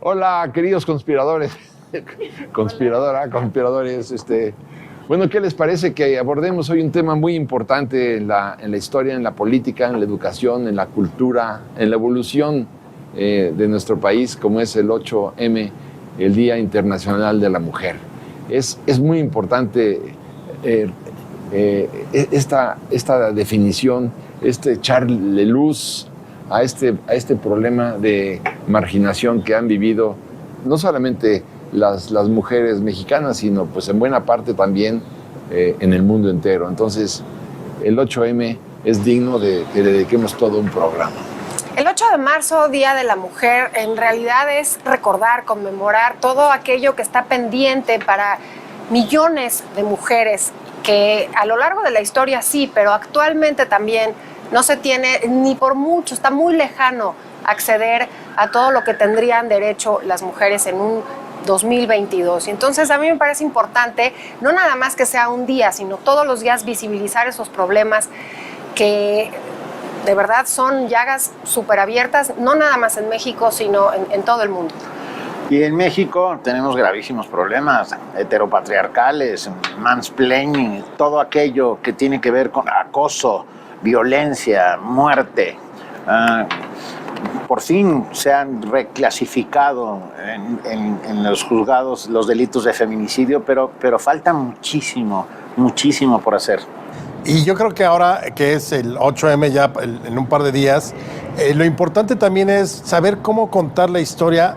Hola, queridos conspiradores. Conspiradores. Bueno, ¿qué les parece que abordemos hoy un tema muy importante en la historia, en la política, en la educación, en la cultura, en la evolución de nuestro país, como es el 8M, el Día Internacional de la Mujer? Es muy importante esta definición, echarle luz a este problema de marginación que han vivido no solamente las mujeres mexicanas, sino pues en buena parte también en el mundo entero. Entonces, el 8M es digno de que le dediquemos todo un programa. El 8 de marzo, Día de la Mujer, en realidad es recordar, conmemorar todo aquello que está pendiente para millones de mujeres que a lo largo de la historia sí, pero actualmente también no se tiene ni por mucho, está muy lejano acceder a todo lo que tendrían derecho las mujeres en un 2022. Y entonces a mí me parece importante, no nada más que sea un día, sino todos los días visibilizar esos problemas que de verdad son llagas súper abiertas, no nada más en México, sino en todo el mundo. Y en México tenemos gravísimos problemas heteropatriarcales, mansplaining, todo aquello que tiene que ver con acoso, violencia, muerte. Por fin se han reclasificado en los juzgados los delitos de feminicidio, pero falta muchísimo por hacer. Y yo creo que ahora que es el 8M ya en un par de días, lo importante también es saber cómo contar la historia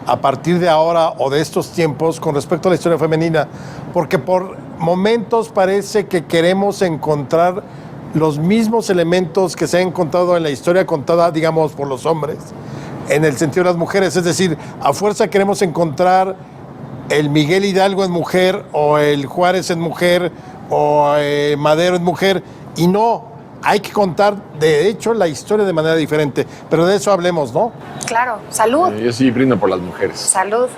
a partir de ahora o de estos tiempos con respecto a la historia femenina, porque por momentos parece que queremos encontrar los mismos elementos que se han encontrado en la historia contada, digamos, por los hombres, en el sentido de las mujeres. Es decir, a fuerza queremos encontrar el Miguel Hidalgo en mujer, o el Juárez en mujer, o Madero en mujer, y no, hay que contar, de hecho, la historia de manera diferente. Pero de eso hablemos, ¿no? Claro, salud. Yo sí brindo por las mujeres. Salud.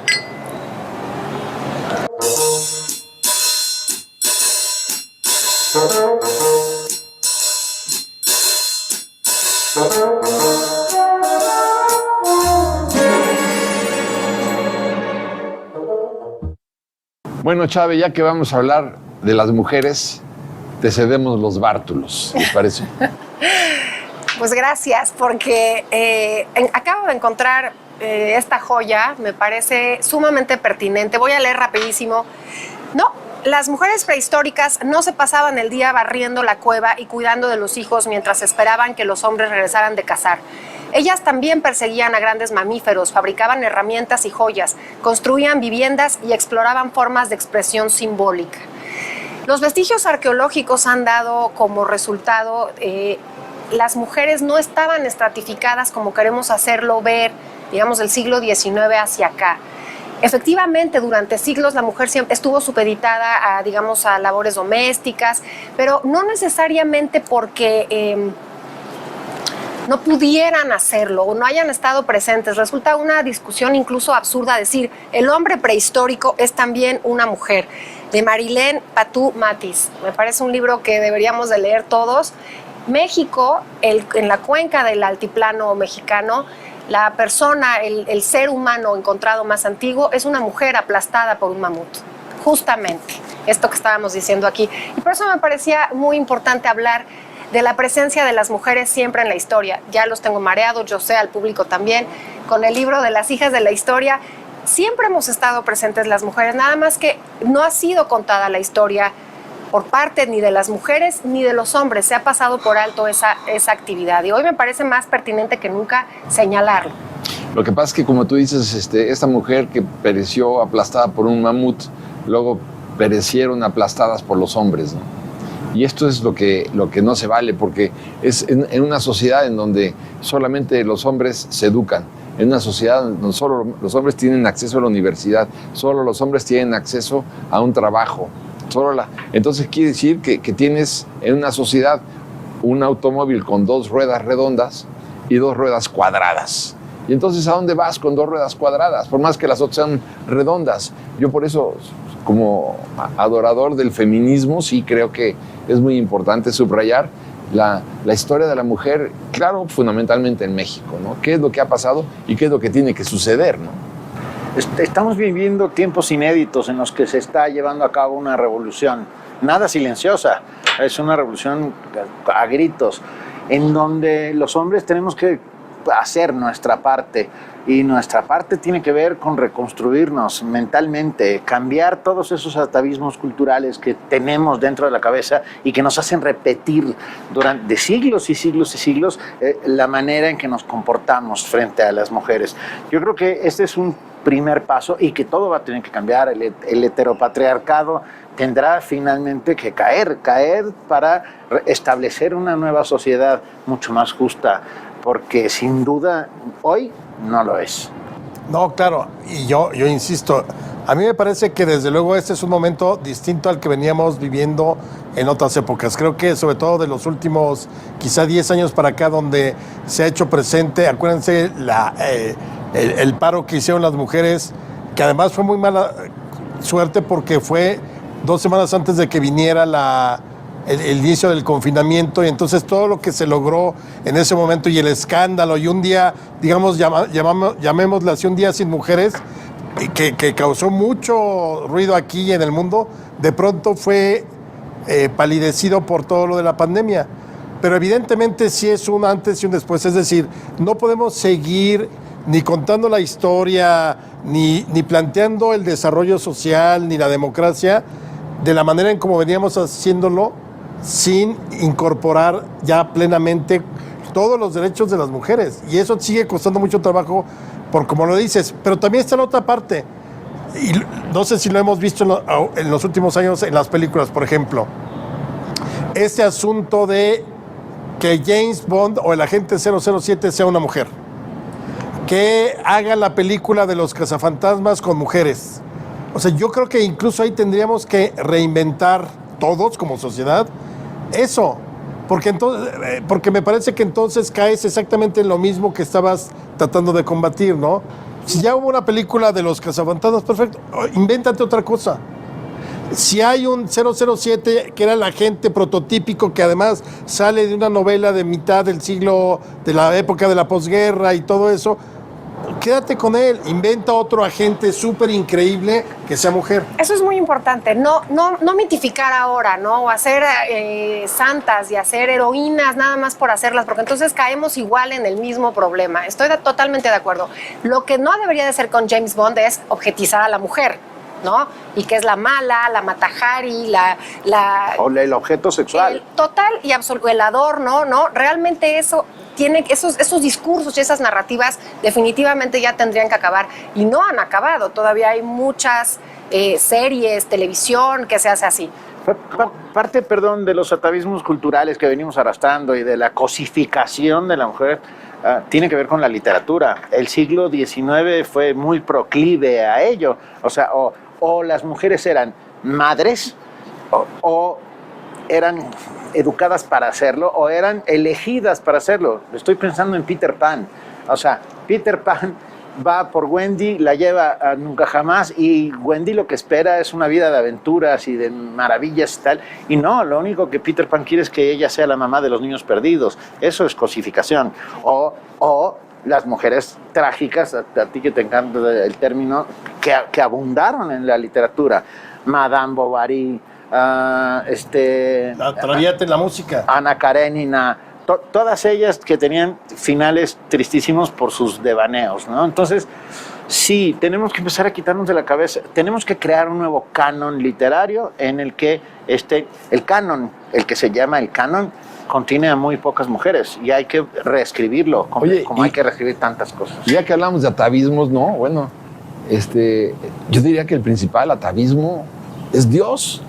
Bueno, Chave, ya que vamos a hablar de las mujeres, te cedemos los bártulos, ¿les parece? Pues gracias, porque acabo de encontrar esta joya, me parece sumamente pertinente. Voy a leer rapidísimo. No, las mujeres prehistóricas no se pasaban el día barriendo la cueva y cuidando de los hijos mientras esperaban que los hombres regresaran de cazar. Ellas también perseguían a grandes mamíferos, fabricaban herramientas y joyas, construían viviendas y exploraban formas de expresión simbólica. Los vestigios arqueológicos han dado como resultado las mujeres no estaban estratificadas como queremos hacerlo ver, digamos, del siglo XIX hacia acá. Efectivamente, durante siglos la mujer siempre estuvo supeditada a, digamos, a labores domésticas, pero no necesariamente porque no pudieran hacerlo o no hayan estado presentes. Resulta una discusión incluso absurda decir el hombre prehistórico es también una mujer, de Marilén Patou Matis. Me parece un libro que deberíamos de leer todos. México, en la cuenca del altiplano mexicano, la persona, el ser humano encontrado más antiguo es una mujer aplastada por un mamut. Justamente, esto que estábamos diciendo aquí. Y por eso me parecía muy importante hablar de la presencia de las mujeres siempre en la historia. Ya los tengo mareados, yo sé, al público también, con el libro de las hijas de la historia. Siempre hemos estado presentes las mujeres, nada más que no ha sido contada la historia por parte ni de las mujeres ni de los hombres. Se ha pasado por alto esa actividad y hoy me parece más pertinente que nunca señalarlo. Lo que pasa es que, como tú dices, esta mujer que pereció aplastada por un mamut, luego perecieron aplastadas por los hombres, ¿no? Y esto es lo que no se vale, porque es en una sociedad en donde solamente los hombres se educan, en una sociedad donde solo los hombres tienen acceso a la universidad, solo los hombres tienen acceso a un trabajo. Entonces quiere decir que tienes en una sociedad un automóvil con 2 ruedas redondas y 2 ruedas cuadradas. Y entonces, ¿a dónde vas con 2 ruedas cuadradas? Por más que las otras sean redondas. Yo por eso, como adorador del feminismo, sí creo que es muy importante subrayar la historia de la mujer, claro, fundamentalmente en México, ¿no? ¿Qué es lo que ha pasado y qué es lo que tiene que suceder, ¿no? Estamos viviendo tiempos inéditos en los que se está llevando a cabo una revolución, nada silenciosa, es una revolución a gritos, en donde los hombres tenemos que hacer nuestra parte, y nuestra parte tiene que ver con reconstruirnos mentalmente, cambiar todos esos atavismos culturales que tenemos dentro de la cabeza y que nos hacen repetir durante siglos y siglos y siglos la manera en que nos comportamos frente a las mujeres. Yo creo que este es un primer paso y que todo va a tener que cambiar. El heteropatriarcado tendrá finalmente que caer para establecer una nueva sociedad mucho más justa, porque sin duda hoy no lo es. No, claro, y yo insisto, a mí me parece que desde luego este es un momento distinto al que veníamos viviendo en otras épocas. Creo que sobre todo de los últimos quizá 10 años para acá, donde se ha hecho presente, acuérdense el paro que hicieron las mujeres, que además fue muy mala suerte porque fue 2 semanas antes de que viniera el inicio del confinamiento, y entonces todo lo que se logró en ese momento y el escándalo, y un día, digamos, llamémosle así, un día sin mujeres, que causó mucho ruido aquí en el mundo, de pronto fue palidecido por todo lo de la pandemia. Pero evidentemente sí es un antes y un después, es decir, no podemos seguir ni contando la historia, ni planteando el desarrollo social, ni la democracia, de la manera en como veníamos haciéndolo, sin incorporar ya plenamente todos los derechos de las mujeres. Y eso sigue costando mucho trabajo, por como lo dices. Pero también está la otra parte. Y no sé si lo hemos visto en los últimos años en las películas, por ejemplo. Este asunto de que James Bond o el agente 007 sea una mujer. Que haga la película de los cazafantasmas con mujeres. O sea, yo creo que incluso ahí tendríamos que reinventar todos como sociedad eso, porque me parece que entonces caes exactamente en lo mismo que estabas tratando de combatir, ¿no? Si ya hubo una película de los cazafantasmas, perfecto, invéntate otra cosa. Si hay un 007 que era el agente prototípico que además sale de una novela de mitad del siglo, de la época de la posguerra y todo eso, quédate con él, inventa otro agente súper increíble que sea mujer. Eso es muy importante, no mitificar ahora, ¿no? O hacer santas y hacer heroínas nada más por hacerlas, porque entonces caemos igual en el mismo problema. Estoy totalmente de acuerdo. Lo que no debería de ser con James Bond es objetizar a la mujer, ¿no? Y que es la mala, la Mata-Hari, o el objeto sexual. El total y absoluto, el adorno, ¿no? Realmente eso tiene esos discursos y esas narrativas definitivamente ya tendrían que acabar, y no han acabado. Todavía hay muchas series, televisión que se hace así. Parte, de los atavismos culturales que venimos arrastrando y de la cosificación de la mujer tiene que ver con la literatura. El siglo XIX fue muy proclive a ello. O sea, o las mujeres eran madres o eran educadas para hacerlo o eran elegidas para hacerlo. Estoy pensando en Peter Pan. O sea, Peter Pan va por Wendy, la lleva a Nunca Jamás, y Wendy lo que espera es una vida de aventuras y de maravillas y tal. Y no, lo único que Peter Pan quiere es que ella sea la mamá de los niños perdidos. Eso es cosificación. O las mujeres trágicas, a ti que te encanta el término, que abundaron en la literatura. Madame Bovary, La Traviata en la música. Ana Karenina, todas ellas que tenían finales tristísimos por sus devaneos, ¿no? Entonces, sí, tenemos que empezar a quitarnos de la cabeza, tenemos que crear un nuevo canon literario en el que el canon, el que se llama el canon, contiene a muy pocas mujeres, y hay que reescribirlo, como hay que reescribir tantas cosas. Ya que hablamos de atavismos, no, bueno, yo diría que el principal atavismo es Dios.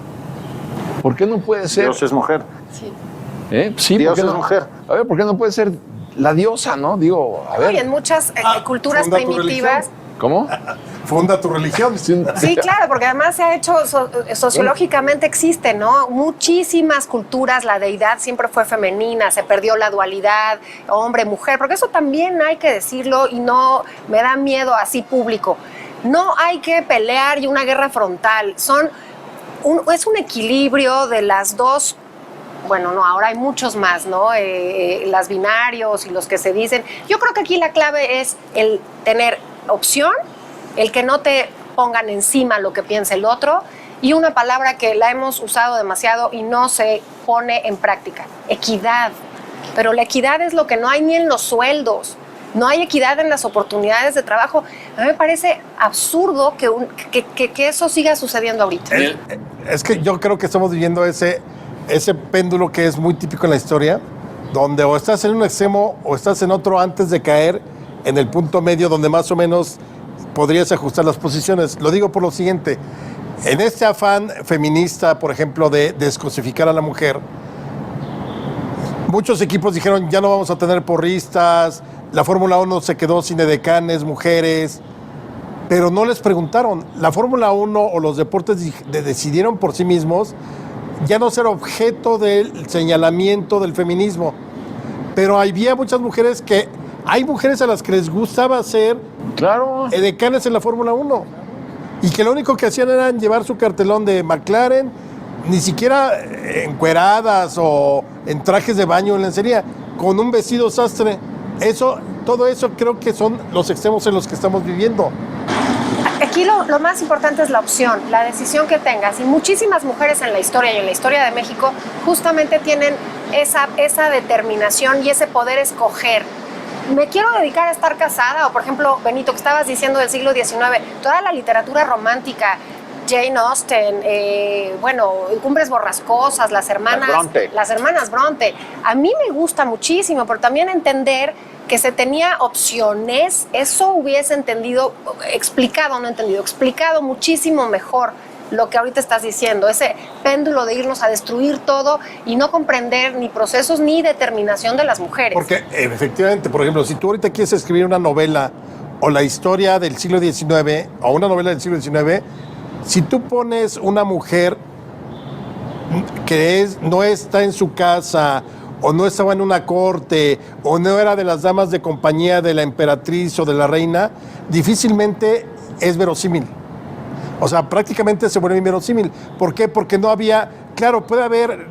¿Por qué no puede ser? Dios es mujer. Sí. Sí, Dios ¿por qué es mujer. A ver, ¿por qué no puede ser la diosa, no? Digo, a ver. Y en muchas culturas funda tu primitivas. ¿Cómo? Funda tu religión. Sí, claro, porque además se ha hecho, sociológicamente existe, ¿no? Muchísimas culturas, la deidad siempre fue femenina, se perdió la dualidad, hombre, mujer, porque eso también hay que decirlo, y no me da miedo así público. No hay que pelear y una guerra frontal, es un equilibrio de las dos. Bueno, no, ahora hay muchos más, ¿no? Las binarios y los que se dicen. Yo creo que aquí la clave es el tener opción el que no te pongan encima lo que piensa el otro, y una palabra que la hemos usado demasiado y no se pone en práctica: equidad. Pero la equidad es lo que no hay ni en los sueldos. No hay equidad en las oportunidades de trabajo. A mí me parece absurdo que eso siga sucediendo ahorita. Es que yo creo que estamos viviendo ese péndulo que es muy típico en la historia, donde o estás en un extremo o estás en otro antes de caer en el punto medio donde más o menos podrías ajustar las posiciones. Lo digo por lo siguiente: en este afán feminista, por ejemplo, de descosificar a la mujer, muchos equipos dijeron ya no vamos a tener porristas, la Fórmula 1 se quedó sin edecanes, mujeres, pero no les preguntaron. La Fórmula 1 o los deportes decidieron por sí mismos ya no ser objeto del señalamiento del feminismo. Pero había muchas mujeres hay mujeres a las que les gustaba ser edecanes en la Fórmula 1 y que lo único que hacían era llevar su cartelón de McLaren, ni siquiera encueradas o en trajes de baño en lencería, con un vestido sastre. Todo eso creo que son los extremos en los que estamos viviendo. Aquí lo más importante es la opción, la decisión que tengas. Y muchísimas mujeres en la historia y en la historia de México justamente tienen esa determinación y ese poder escoger. ¿Me quiero dedicar a estar casada? O, por ejemplo, Benito, que estabas diciendo del siglo XIX, toda la literatura romántica, Jane Austen, Cumbres Borrascosas, las hermanas Bronte. A mí me gusta muchísimo, pero también entender que se tenía opciones, eso hubiese explicado muchísimo mejor lo que ahorita estás diciendo, ese péndulo de irnos a destruir todo y no comprender ni procesos ni determinación de las mujeres. Porque efectivamente, por ejemplo, si tú ahorita quieres escribir una novela o la historia del siglo XIX o una novela del siglo XIX, si tú pones una mujer que no está en su casa o no estaba en una corte o no era de las damas de compañía de la emperatriz o de la reina, difícilmente es verosímil. O sea, prácticamente se vuelve inverosímil. ¿Por qué? Porque no había... Claro, puede haber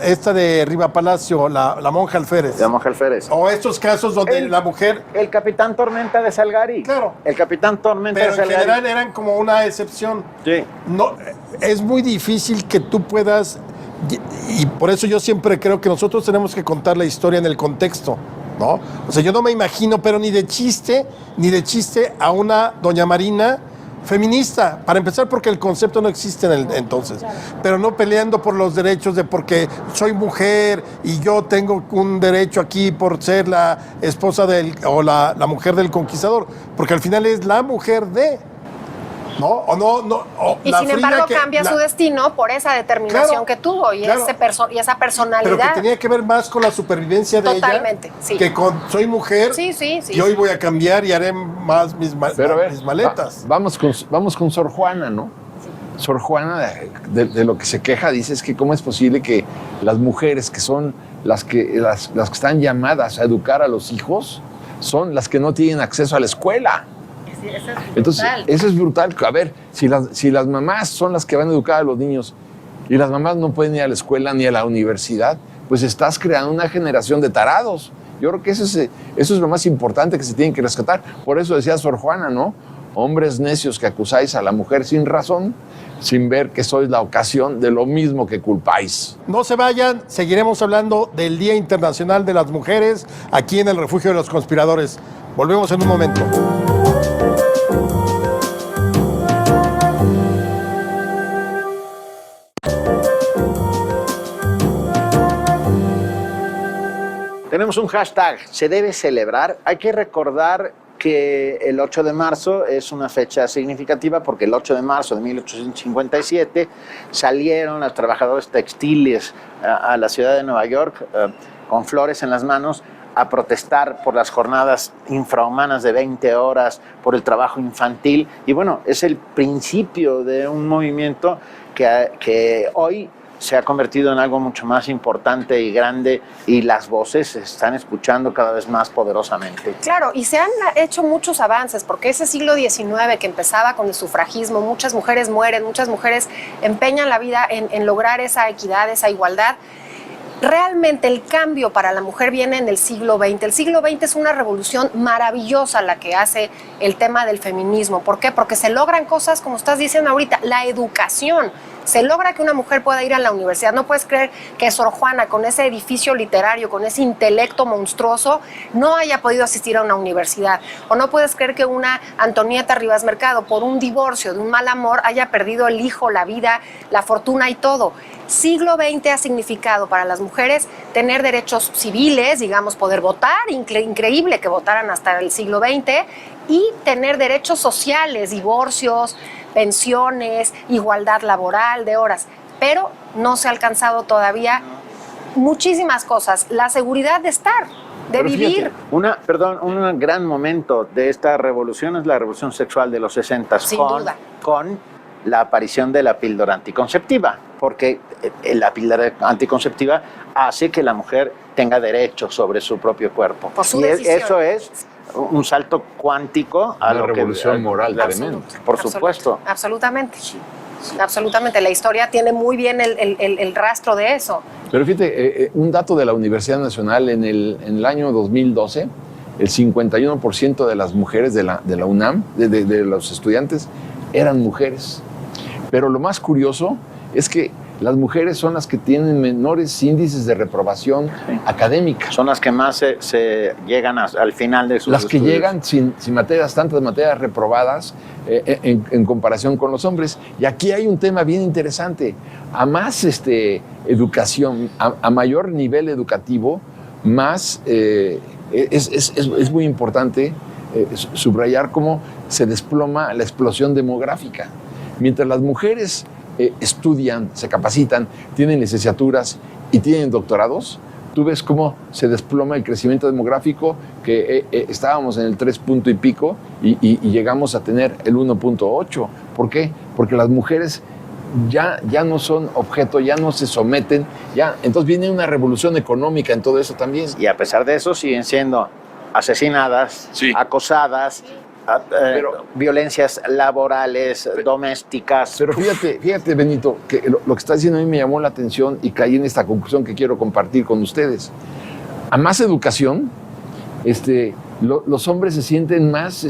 esta de Riva Palacio, la monja alférez. La monja alférez. O estos casos donde la mujer... El Capitán Tormenta de Salgari. Claro. El Capitán Tormenta de Salgari. Pero en general eran como una excepción. Sí. No, es muy difícil que tú puedas... Y por eso yo siempre creo que nosotros tenemos que contar la historia en el contexto, ¿no? O sea, yo no me imagino, pero ni de chiste a una doña Marina feminista, para empezar, porque el concepto no existe entonces, pero no peleando por los derechos de porque soy mujer y yo tengo un derecho aquí por ser la esposa o la mujer del conquistador, porque al final es la mujer de... ¿No? Y sin embargo cambia su destino por esa determinación que tuvo y esa personalidad. Pero que tenía que ver más con la supervivencia de Totalmente, ella sí. que con soy mujer y hoy voy a cambiar y haré más mis maletas. Vamos con Sor Juana, ¿no? Sí. Sor Juana, de lo que se queja, dice es que cómo es posible que las mujeres que son las que están llamadas a educar a los hijos son las que no tienen acceso a la escuela. Entonces, eso es brutal. A ver, si las mamás son las que van a educar a los niños y las mamás no pueden ir a la escuela ni a la universidad, pues estás creando una generación de tarados. Yo creo que eso es lo más importante que se tiene que rescatar. Por eso decía Sor Juana, ¿no? Hombres necios que acusáis a la mujer sin razón, sin ver que sois la ocasión de lo mismo que culpáis. No se vayan, seguiremos hablando del Día Internacional de las Mujeres aquí en el Refugio de los Conspiradores. Volvemos en un momento. Tenemos un hashtag, se debe celebrar. Hay que recordar que el 8 de marzo es una fecha significativa porque el 8 de marzo de 1857 salieron los trabajadores textiles a la ciudad de Nueva York con flores en las manos a protestar por las jornadas infrahumanas de 20 horas, por el trabajo infantil. Y bueno, es el principio de un movimiento que hoy se ha convertido en algo mucho más importante y grande y las voces se están escuchando cada vez más poderosamente. Claro, y se han hecho muchos avances, porque ese siglo XIX que empezaba con el sufragismo, muchas mujeres mueren, muchas mujeres empeñan la vida en lograr esa equidad, esa igualdad. realmente el cambio para la mujer viene en el siglo XX. El siglo XX es una revolución maravillosa la que hace el tema del feminismo. ¿Por qué? Porque se logran cosas, como estás diciendo ahorita, la educación. Se logra que una mujer pueda ir a la universidad. No puedes creer que Sor Juana, con ese edificio literario, con ese intelecto monstruoso, no haya podido asistir a una universidad. O no puedes creer que una Antonieta Rivas Mercado, por un divorcio, de un mal amor, haya perdido el hijo, la vida, la fortuna y todo. Siglo XX ha significado para las mujeres tener derechos civiles, digamos, poder votar, increíble que votaran hasta el siglo XX, y tener derechos sociales, divorcios, pensiones, igualdad laboral de horas, pero no se ha alcanzado todavía muchísimas cosas. La seguridad de estar, de vivir. Un gran momento de esta revolución es la revolución sexual de los 60 Sin duda. con la aparición de la píldora anticonceptiva, porque la píldora anticonceptiva hace que la mujer tenga derechos sobre su propio cuerpo. Por su decisión. Eso es un salto cuántico a una lo revolución moral tremenda. Por supuesto. Absolutamente. Absolutamente. La historia tiene muy bien el rastro de eso. Pero fíjate, un dato de la Universidad Nacional en el año 2012, el 51% de las mujeres de la UNAM, de los estudiantes, eran mujeres. Pero lo más curioso es que las mujeres son las que tienen menores índices de reprobación académica. Son las que más se llegan al final de sus Las que estudios. llegan sin tantas materias reprobadas en comparación con los hombres. Y aquí hay un tema bien interesante. A más educación, a mayor nivel educativo, más es muy importante subrayar cómo se desploma la explosión demográfica. Mientras las mujeres estudian, se capacitan, tienen licenciaturas y tienen doctorados, tú ves cómo se desploma el crecimiento demográfico, que estábamos en el 3 punto y pico y llegamos a tener el 1.8. ¿Por qué? Porque las mujeres ya no son objeto, ya no se someten, entonces viene una revolución económica en todo eso también. Y a pesar de eso siguen siendo asesinadas, Sí. acosadas, violencias laborales, domésticas. Pero fíjate, Benito, que lo que está diciendo a mí me llamó la atención y caí en esta conclusión que quiero compartir con ustedes. A más educación, los hombres se sienten más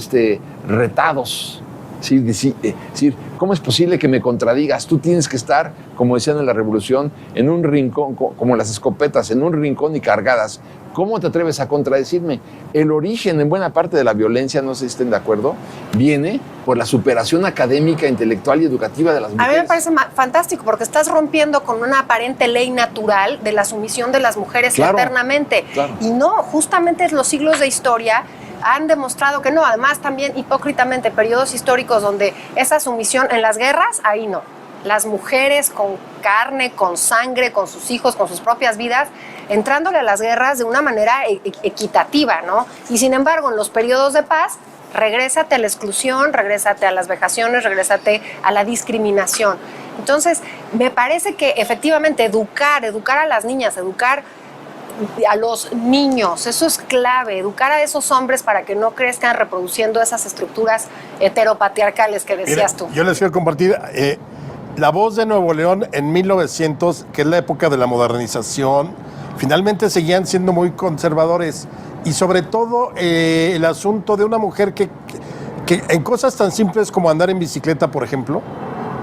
retados. Sí, decir, ¿cómo es posible que me contradigas? Tú tienes que estar, como decían en la Revolución, en un rincón, como las escopetas, en un rincón y cargadas. ¿Cómo te atreves a contradecirme? El origen, en buena parte de la violencia, no sé si estén de acuerdo, viene por la superación académica, intelectual y educativa de las mujeres. A mí me parece fantástico porque estás rompiendo con una aparente ley natural de la sumisión de las mujeres eternamente. Claro. Y no, justamente los siglos de historia han demostrado que no. Además, también hipócritamente, periodos históricos donde esa sumisión en las guerras, ahí no. Las mujeres con carne, con sangre, con sus hijos, con sus propias vidas, entrándole a las guerras de una manera equitativa, ¿no? Y sin embargo, en los periodos de paz, regrésate a la exclusión, regrésate a las vejaciones, regrésate a la discriminación. Entonces, me parece que efectivamente educar a las niñas, educar a los niños, eso es clave, educar a esos hombres para que no crezcan reproduciendo esas estructuras heteropatriarcales que decías tú. Yo les quiero compartir La Voz de Nuevo León en 1900, que es la época de la modernización. Finalmente seguían siendo muy conservadores y sobre todo el asunto de una mujer que en cosas tan simples como andar en bicicleta, por ejemplo,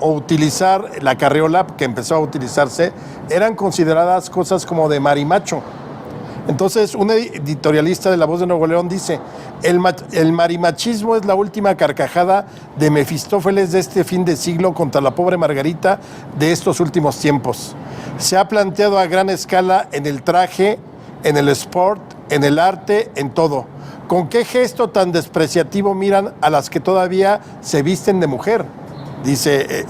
o utilizar la carriola, que empezó a utilizarse, eran consideradas cosas como de marimacho. Entonces, un editorialista de La Voz de Nuevo León dice, el marimachismo es la última carcajada de Mefistófeles de este fin de siglo contra la pobre Margarita de estos últimos tiempos. Se ha planteado a gran escala en el traje, en el sport, en el arte, en todo. ¿Con qué gesto tan despreciativo miran a las que todavía se visten de mujer? Dice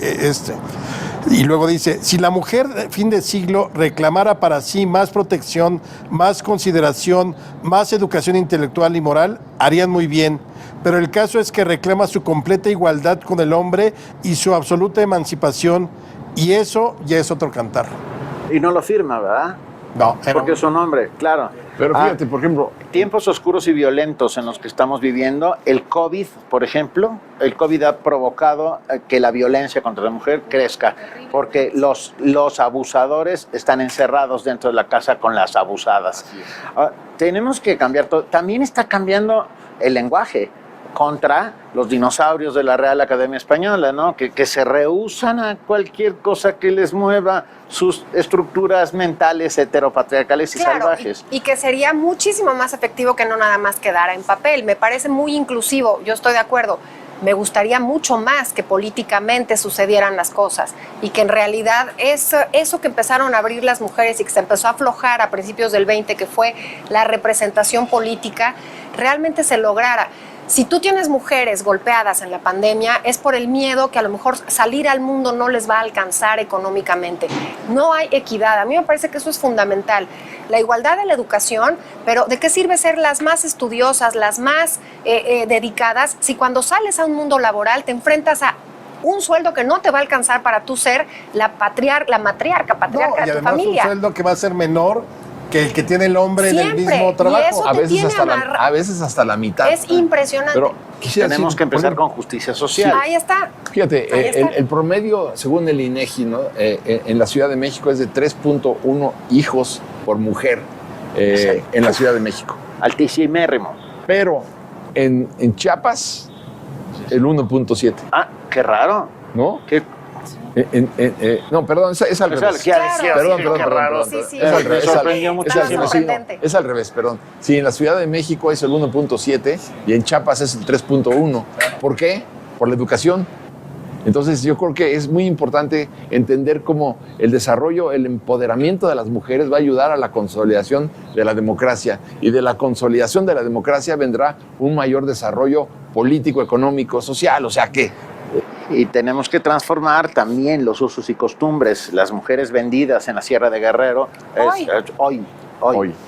Y luego dice, si la mujer de fin de siglo reclamara para sí más protección, más consideración, más educación intelectual y moral, harían muy bien. Pero el caso es que reclama su completa igualdad con el hombre y su absoluta emancipación, y eso ya es otro cantar. Y no lo firma, ¿verdad? No, Porque es un hombre, claro. Pero fíjate, por ejemplo, tiempos oscuros y violentos en los que estamos viviendo, el COVID, por ejemplo, el COVID ha provocado que la violencia contra la mujer crezca, porque los abusadores están encerrados dentro de la casa con las abusadas. Tenemos que cambiar todo. También está cambiando el lenguaje contra los dinosaurios de la Real Academia Española, ¿no? Que se rehúsan a cualquier cosa que les mueva sus estructuras mentales heteropatriarcales y salvajes. Y que sería muchísimo más efectivo que no nada más quedara en papel. Me parece muy inclusivo, yo estoy de acuerdo. Me gustaría mucho más que políticamente sucedieran las cosas y que en realidad eso que empezaron a abrir las mujeres y que se empezó a aflojar a principios del 20, que fue la representación política, realmente se lograra. Si tú tienes mujeres golpeadas en la pandemia, es por el miedo que a lo mejor salir al mundo no les va a alcanzar económicamente. No hay equidad. A mí me parece que eso es fundamental. La igualdad de la educación, pero ¿de qué sirve ser las más estudiosas, las más dedicadas, si cuando sales a un mundo laboral te enfrentas a un sueldo que no te va a alcanzar para tú ser la matriarca de tu familia? Y además un sueldo que va a ser menor que el que tiene el hombre en el mismo Y trabajo. eso a veces hasta la mitad. Es impresionante. Pero Tenemos que empezar con justicia social. Ahí está. Fíjate, Ahí está. el promedio, según el INEGI, ¿no? En la Ciudad de México es de 3.1 hijos por mujer en la Ciudad de México. Altísimo. Pero en Chiapas, el 1.7. Ah, qué raro. ¿No? Qué No, perdón, es al revés. Perdón. Sí. Es al revés. Me sorprendió muchísimo. sorprendente. Es al revés, perdón. Sí, en la Ciudad de México es el 1.7 y en Chiapas es el 3.1. ¿Por qué? Por la educación. Entonces yo creo que es muy importante entender cómo el desarrollo, el empoderamiento de las mujeres va a ayudar a la consolidación de la democracia, y de la consolidación de la democracia vendrá un mayor desarrollo político, económico, social. O sea que Y tenemos que transformar también los usos y costumbres. Las mujeres vendidas en la Sierra de Guerrero hoy.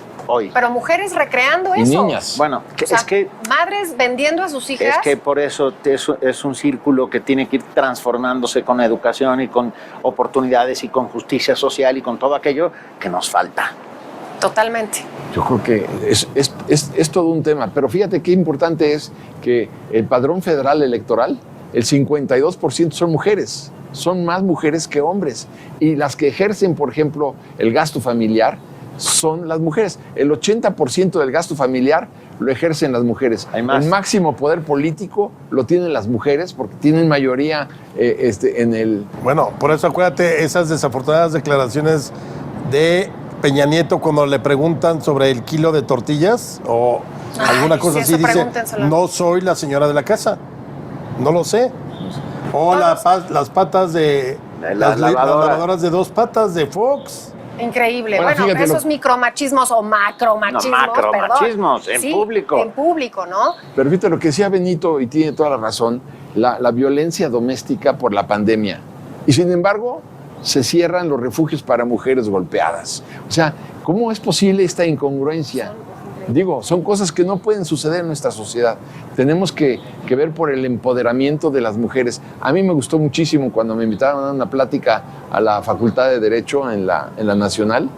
Pero mujeres recreando y eso. niñas. Bueno, O sea, es que madres vendiendo a sus hijas. Es que por eso es un círculo que tiene que ir transformándose con educación y con oportunidades y con justicia social y con todo aquello que nos falta. Totalmente. Yo creo que es todo un tema. Pero fíjate qué importante es que el padrón federal electoral, el 52% son mujeres. Son más mujeres que hombres. Y las que ejercen, por ejemplo, el gasto familiar son las mujeres. El 80% del gasto familiar lo ejercen las mujeres. Hay más. El máximo poder político lo tienen las mujeres porque tienen mayoría en el... Bueno, por eso acuérdate esas desafortunadas declaraciones de Peña Nieto cuando le preguntan sobre el kilo de tortillas o alguna cosa sí, así, eso dice, pregúntenselo. no soy la señora de la casa, no lo sé. O las patas de Las lavadoras de 2 patas de Fox. Increíble. Bueno, Bueno, fíjate esos micromachismos o macromachismos, macromachismos, en público. En público, ¿no? Pero fíjate lo que decía Benito, y tiene toda la razón, la violencia doméstica por la pandemia. Y sin embargo, se cierran los refugios para mujeres golpeadas. O sea, ¿cómo es posible esta incongruencia? Digo, son cosas que no pueden suceder en nuestra sociedad. Tenemos que ver por el empoderamiento de las mujeres. A mí me gustó muchísimo cuando me invitaron a dar una plática a la Facultad de Derecho en la Nacional.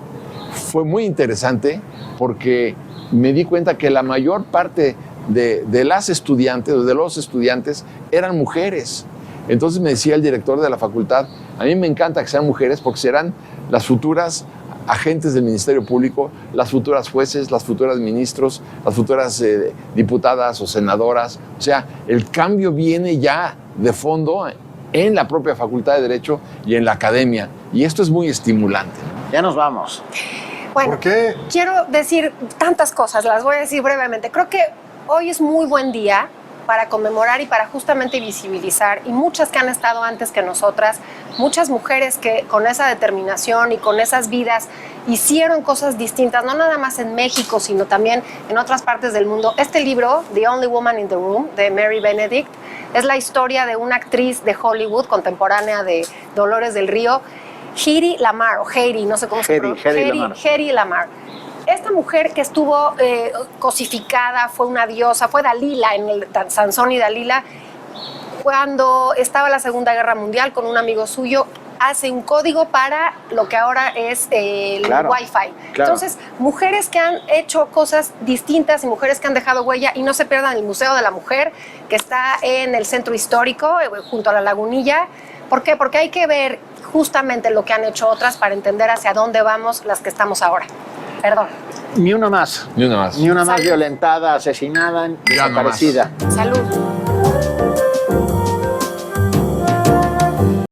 Fue muy interesante porque me di cuenta que la mayor parte de las estudiantes o de los estudiantes eran mujeres. Entonces me decía el director de la facultad, a mí me encanta que sean mujeres porque serán las futuras agentes del Ministerio Público, las futuras jueces, las futuras ministros, las futuras diputadas o senadoras. O sea, el cambio viene ya de fondo en la propia Facultad de Derecho y en la academia. Y esto es muy estimulante. Ya nos vamos. Bueno, ¿Por qué? quiero decir tantas cosas, las voy a decir brevemente. Creo que hoy es muy buen día para conmemorar y para justamente visibilizar, y muchas que han estado antes que nosotras, muchas mujeres que con esa determinación y con esas vidas hicieron cosas distintas, no nada más en México, sino también en otras partes del mundo. Este libro, The Only Woman in the Room, de Mary Benedict, es la historia de una actriz de Hollywood contemporánea de Dolores del Río, Hedy Lamarr, o Hedy, no sé cómo se pronuncia. Hedy Lamarr. Esta mujer que estuvo cosificada, fue una diosa, fue Dalila en el Sansón y Dalila, cuando estaba la Segunda Guerra Mundial con un amigo suyo, hace un código para lo que ahora es el Claro, Wi-Fi. claro. Entonces, mujeres que han hecho cosas distintas y mujeres que han dejado huella, y no se pierdan el Museo de la Mujer, que está en el centro histórico, junto a la Lagunilla. ¿Por qué? Porque hay que ver justamente lo que han hecho otras para entender hacia dónde vamos las que estamos ahora. Perdón. Ni una más. Ni una más. Ni una más Salud. violentada, asesinada, Ya no más. desaparecida. Salud.